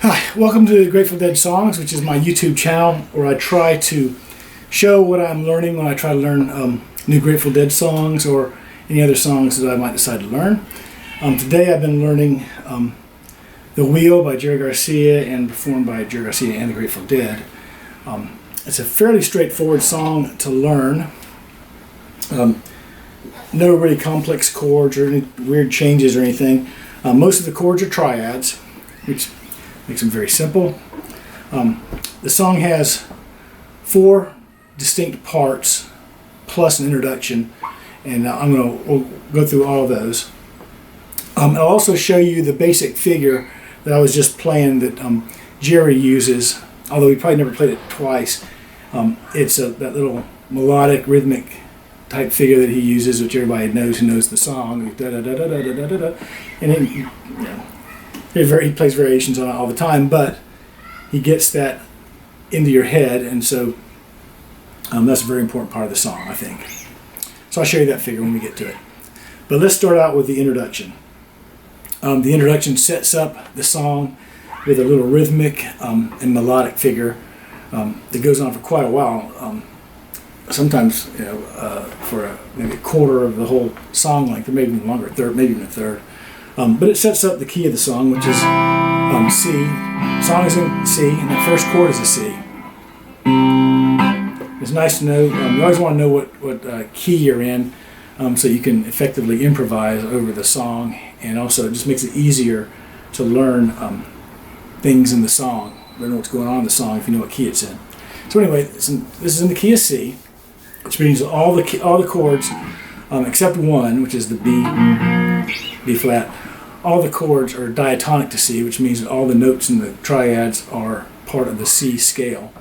Hi, welcome to Grateful Dead Songs, which is my YouTube channel where I try to show what I'm learning when I try to learn new Grateful Dead songs or any other songs that I might decide to learn. Today I've been learning The Wheel by Jerry Garcia and performed by Jerry Garcia and the Grateful Dead. It's a fairly straightforward song to learn. No really complex chords or any weird changes or anything. Most of the chords are triads, which makes them very simple. The song has 4 distinct parts plus an introduction, and we'll go through all of those. I'll also show you the basic figure that I was just playing that Jerry uses, although he probably never played it twice. It's that little melodic, rhythmic type figure that he uses, which everybody knows who knows the song. Da da da da da da da da, and then, he plays variations on it all the time, but he gets that into your head, and so that's a very important part of the song, I think. So I'll show you that figure when we get to it. But let's start out with the introduction. The introduction sets up the song with a little rhythmic and melodic figure that goes on for quite a while. Sometimes, for maybe a quarter of the whole song length, or maybe even longer, maybe even a third. But it sets up the key of the song, which is C. The song is in C, and the first chord is a C. It's nice to know, you always want to know what key you're in, so you can effectively improvise over the song, and also it just makes it easier to learn things in the song, learn what's going on in the song if you know what key it's in. So anyway, this is in the key of C, which means all the chords, except one, which is the B flat. All the chords are diatonic to C, which means that all the notes in the triads are part of the C scale.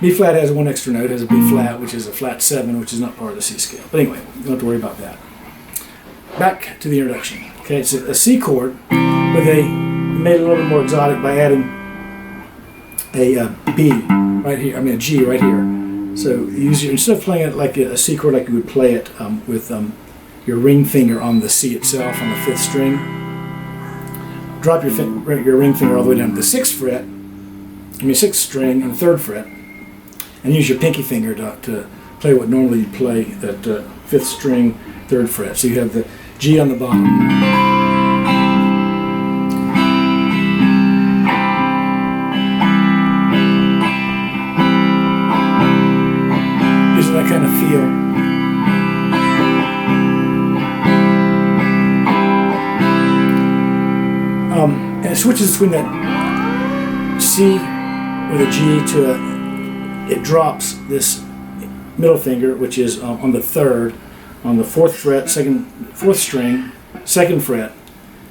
B flat has one extra note, has a B flat, which is a flat 7, which is not part of the C scale. But anyway, you don't have to worry about that. Back to the introduction. Okay, it's a C chord, but they made it a little bit more exotic by adding a B right here. I mean a G right here. So instead of playing it like a C chord, like you would play it with your ring finger on the C itself on the 5th string. Drop your ring finger all the way down to the 6th fret, 6th string and 3rd fret, and use your pinky finger to play what normally you play at 5th string, 3rd fret. So you have the G on the bottom. Gives it that kind of feel. And it switches between that C with a G to it drops this middle finger, which is on the 3rd, on the 4th fret, 4th string, 2nd fret,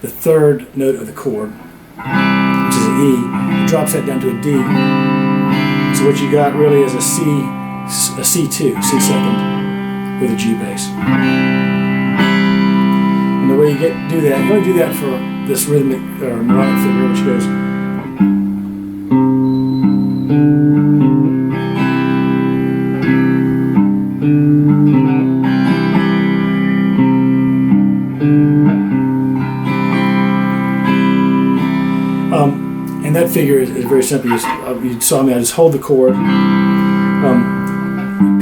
the 3rd note of the chord, which is an E. It drops that down to a D. So what you got really is a C2, C2 with a G bass. And the way you do that, you only do that for this rhythmic or melodic figure, which goes. And that figure is very simple. You saw me, I just hold the chord,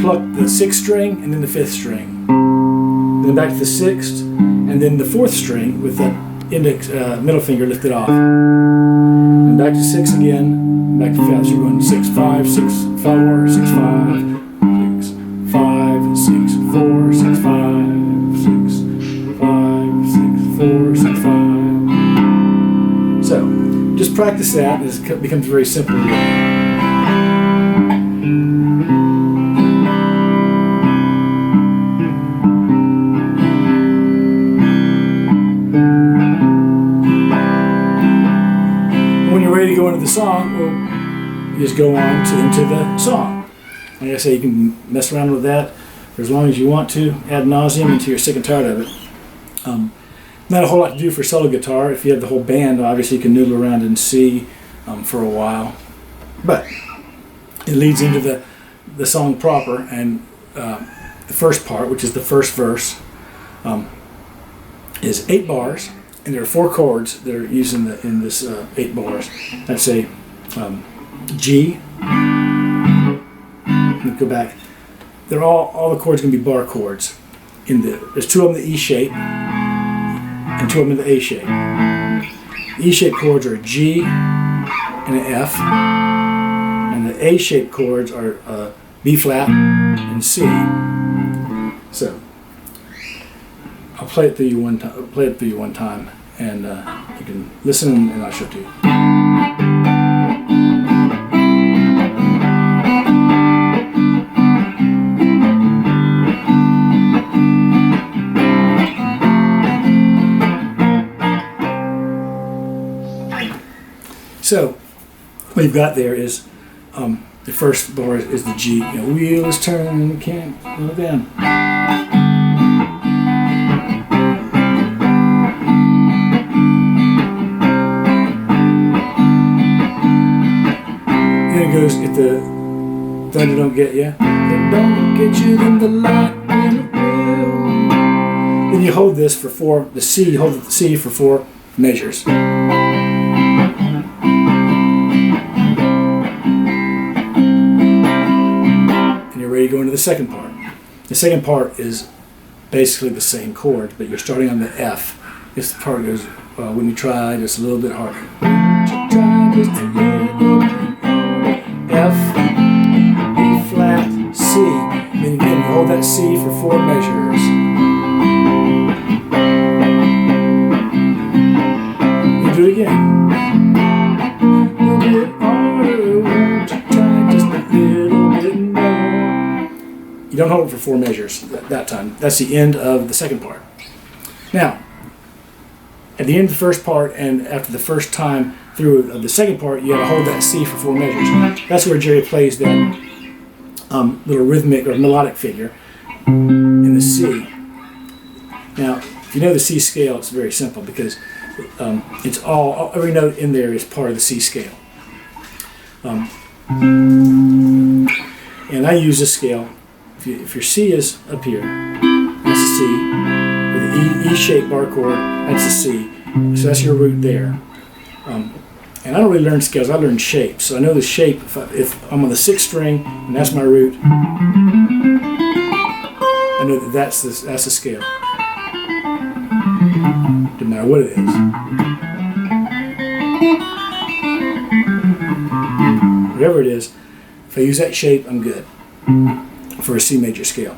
pluck the 6th string and then the 5th string, then back to the 6th, and then the 4th string with that index middle finger lifted off, and back to 6 again, back to 5. So you're going 6 5 6 4 6 5 6 5 6 4 6 5 6 5 6 4 6 5. So just practice that, and it becomes very simple. When you're ready to go into the song, you just go on into the song. Like I say, you can mess around with that for as long as you want to, ad nauseum, until you're sick and tired of it. Not a whole lot to do for solo guitar. If you have the whole band, obviously you can noodle around in C for a while. But it leads into the song proper, and the first part, which is the first verse, is 8 bars, and there are 4 chords that are used in this 8 bars. That's a G. Let me go back. They're all the chords going to be bar chords. There's 2 of them in the E shape and 2 of them in the A shape. The E shape chords are a G and an F, and the A shape chords are B flat and C. So I'll play it through you one time, and you can listen, and I'll show it to you. So what you've got there is the first bar is the G. Wheel is turning, you can't slow down. Then it goes, if the thunder don't get you, then don't get you, then the light will. Then you hold this for 4. The C, you hold the C for 4 measures. Ready to go into the second part. The second part is basically the same chord, but you're starting on the F. This part goes, when you try just a little bit harder. F, B flat, C. Then again, you hold that C for 4 measures. You do it again. You don't hold it for 4 measures that time. That's the end of the second part. Now, at the end of the first part and after the first time through of the second part, you have to hold that C for 4 measures. That's where Jerry plays that little rhythmic or melodic figure in the C. Now, if you know the C scale, it's very simple because it's every note in there is part of the C scale. And I use this scale. If your C is up here, that's a C. With the E-shaped bar chord, that's a C. So that's your root there. And I don't really learn scales, I learn shapes. So I know the shape, if I'm on the 6th string, and that's my root, I know that that's the scale. Doesn't matter what it is. Whatever it is, if I use that shape, I'm good for a C major scale.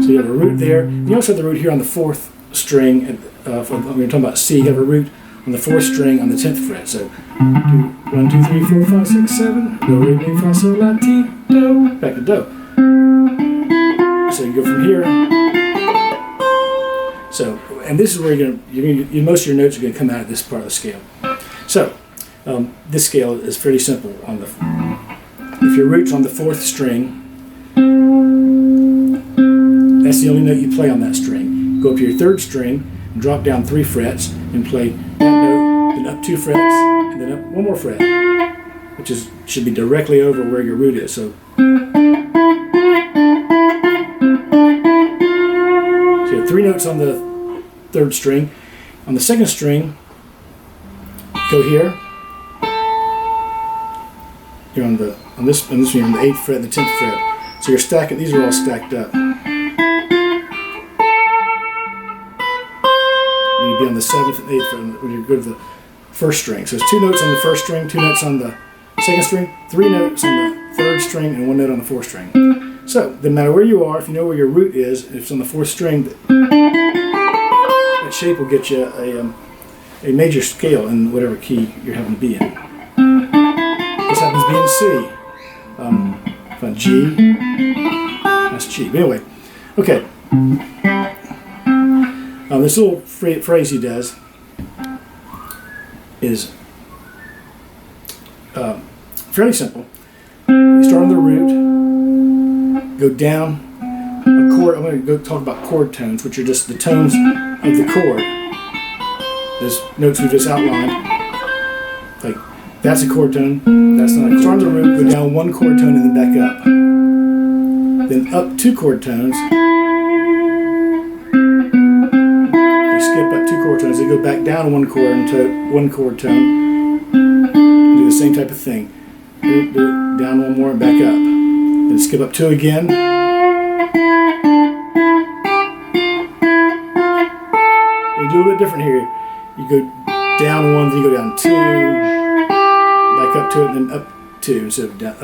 So you have a root there. You also have the root here on the 4th string. When you're talking about C, you have a root on the 4th string on the 10th fret. So 1, 2, 3, 4, 5, 6, 7. Do, re, mi, fa, sol, la, ti, do. Back to do. So you go from here. So, and this is where most of your notes are going to come out of this part of the scale. So this scale is fairly simple. If your root's on the 4th string, that's the only note you play on that string. Go up to your 3rd string and drop down 3 frets and play that note, then up 2 frets, and then up 1 more fret, which should be directly over where your root is. So you have 3 notes on the 3rd string. On the 2nd string, go here. You're on this one, you're on the 8th fret and the 10th fret. So you're stacking, these are all stacked up. You'd be on the 7th and 8th fret when you go to the 1st string. So it's 2 notes on the 1st string, 2 notes on the 2nd string, 3 notes on the 3rd string, and 1 note on the 4th string. So, no matter where you are, if you know where your root is, if it's on the 4th string, that shape will get you a major scale in whatever key you're having to be in. This happens to be in C. On G, that's G. But anyway, okay. This little phrase he does is fairly simple. You start on the root, go down a chord. I'm going to go talk about chord tones, which are just the tones of the chord. Those notes we just outlined. Like, that's a chord tone, that's not a chord. Start on the root, go down 1 chord tone and then back up. Then up 2 chord tones. chord tone. As they go back down one chord tone, do the same type of thing. Do it down one more and back up. Then skip up 2 again. You do a little bit different here. You go down 1, then you go down 2, back up to it, and then up 2 instead of down,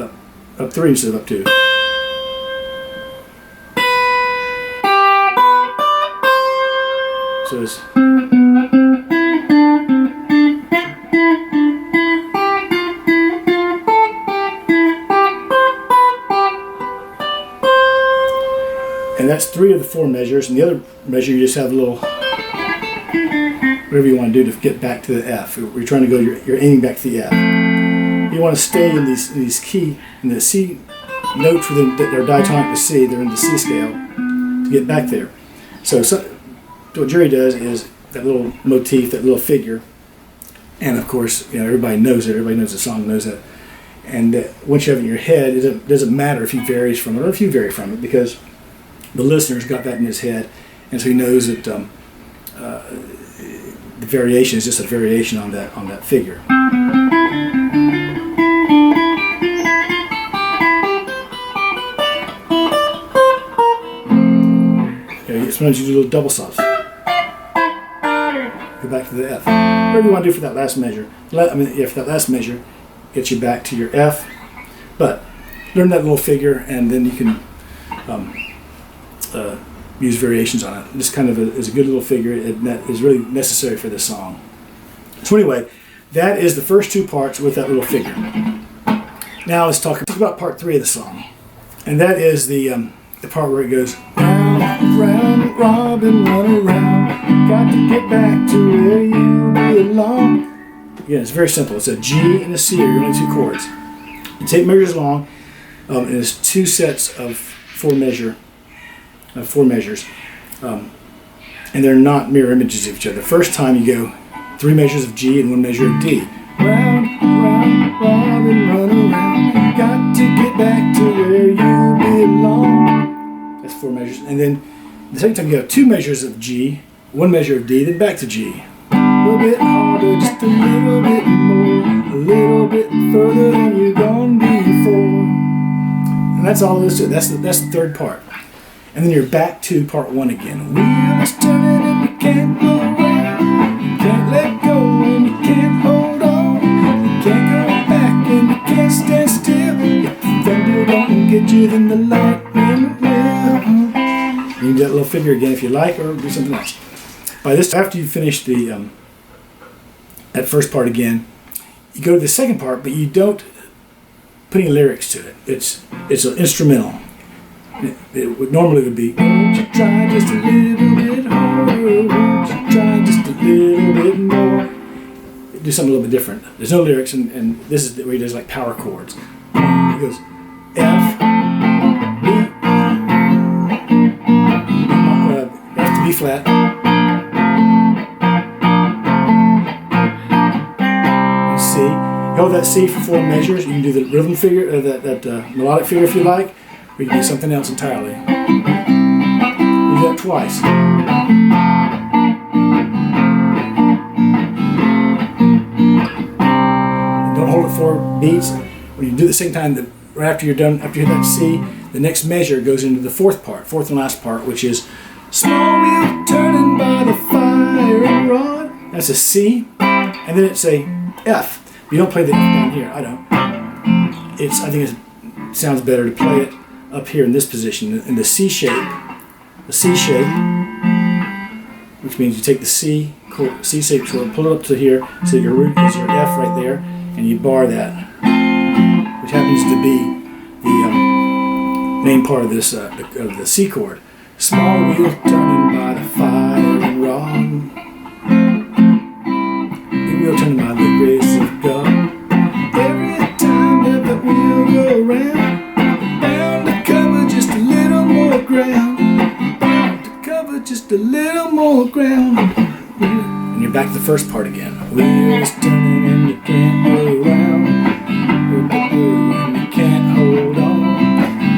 up 3 instead of up 2. So it's and that's 3 of the 4 measures, and the other measure you just have a little whatever you want to do to get back to the F. You're trying to go, you're aiming back to the F. You want to stay in these key, in the C notes within that are diatonic to C, they're in the C scale to get back there. So what Jerry does is that little motif, that little figure, and of course, everybody knows it. Everybody knows the song, knows it. And once you have it in your head, it doesn't matter if he varies from it or if you vary from it, because the listener's got that in his head, and so he knows that the variation is just a variation on that figure. Okay, sometimes you do little double stops. Go back to the F. Whatever you want to do for that last measure. If that last measure gets you back to your F, but learn that little figure, and then you can use variations on it. This kind of is a good little figure, and that is really necessary for this song. So anyway, that is the first 2 parts with that little figure. Now let's talk about part 3 of the song, and that is the part where it goes round, round, robin, run around, got to get back to where you belong. Again, it's very simple. It's a G and a C are your only 2 chords. It's 8 measures long, and it's 2 sets of 4 measures, and they're not mirror images of each other. The first time you go 3 measures of G and 1 measure of D. Round, round, robin, run around, got to get back to where you belong. That's 4 measures. And then the second time you have 2 measures of G, 1 measure of D, then back to G. A little bit harder, just a little bit more, a little bit further than you've gone before. And that's all there is to it. That's the 3rd part. And then you're back to part 1 again. Wheels turning and you can't go around. You can't let go and you can't hold on. You can't go back and you can't stand still. If the thunder don't get you, then the lightning will. You can do that little figure again if you like, or do something else. By this, after you finish that first part again, you go to the second part, but you don't put any lyrics to it. It's an instrumental. It would normally be, won't you try just a little bit harder, won't you try just a little bit more. Do something a little bit different. There's no lyrics, and this is where he does like power chords. He goes F, B, F to B flat, and C. You hold that C for 4 measures. You can do the rhythm figure, that melodic figure if you like. We can do something else entirely. You do that twice. And don't hold it 4 beats. When you do the same time, right after you're done, after you hit that C, the next measure goes into the 4th part, 4th and last part, which is small wheel turning by the firing rod. That's a C, and then it's a F. You don't play the F down here. I don't. I think it sounds better to play it up here in this position, in the C shape, which means you take the C shape chord, pull it up to here, so your root is your F right there, and you bar that, which happens to be the main part of this of the C chord. Small wheel turning by the firing rod, big wheel turning by the grace of God. Every time that the wheel go around, ground, bound to cover just a little more ground. And you're back to the first part again. Wheels turning and you can't go around, and you can't hold on.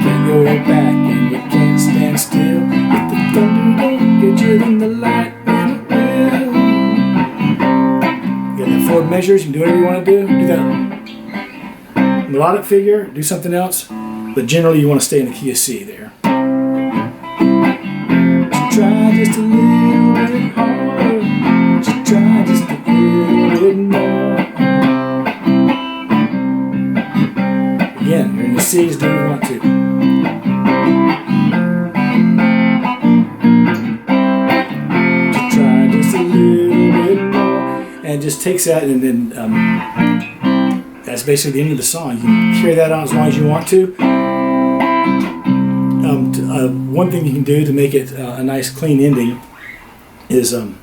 Can't go back and you can't stand still. If the thunder don't get you, then the lightning will. chord measures, you can do whatever you want to do. Do that melodic figure, do something else, but generally you want to stay in the key of C there. So try just a little bit harder, just try just a little bit more. Again, you're in the C's, do what you want to. And it just takes that, and then that's basically the end of the song. You can carry that on as long as you want to. One thing you can do to make it a nice clean ending is do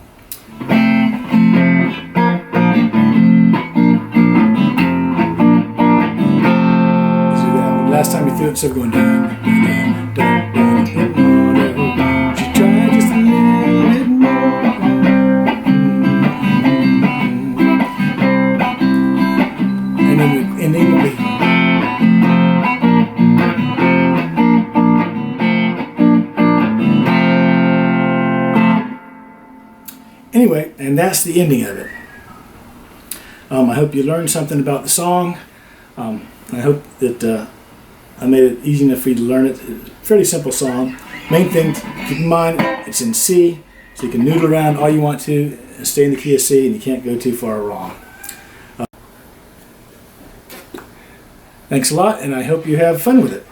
that. Last time you threw it, instead of going down, down, down, down, down, down. Just try just a little bit more. And then it'll be. Anyway, and that's the ending of it. I hope you learned something about the song. I hope that I made it easy enough for you to learn it. It's a fairly simple song. Main thing, keep in mind, it's in C, so you can noodle around all you want to and stay in the key of C, and you can't go too far wrong. Thanks a lot, and I hope you have fun with it.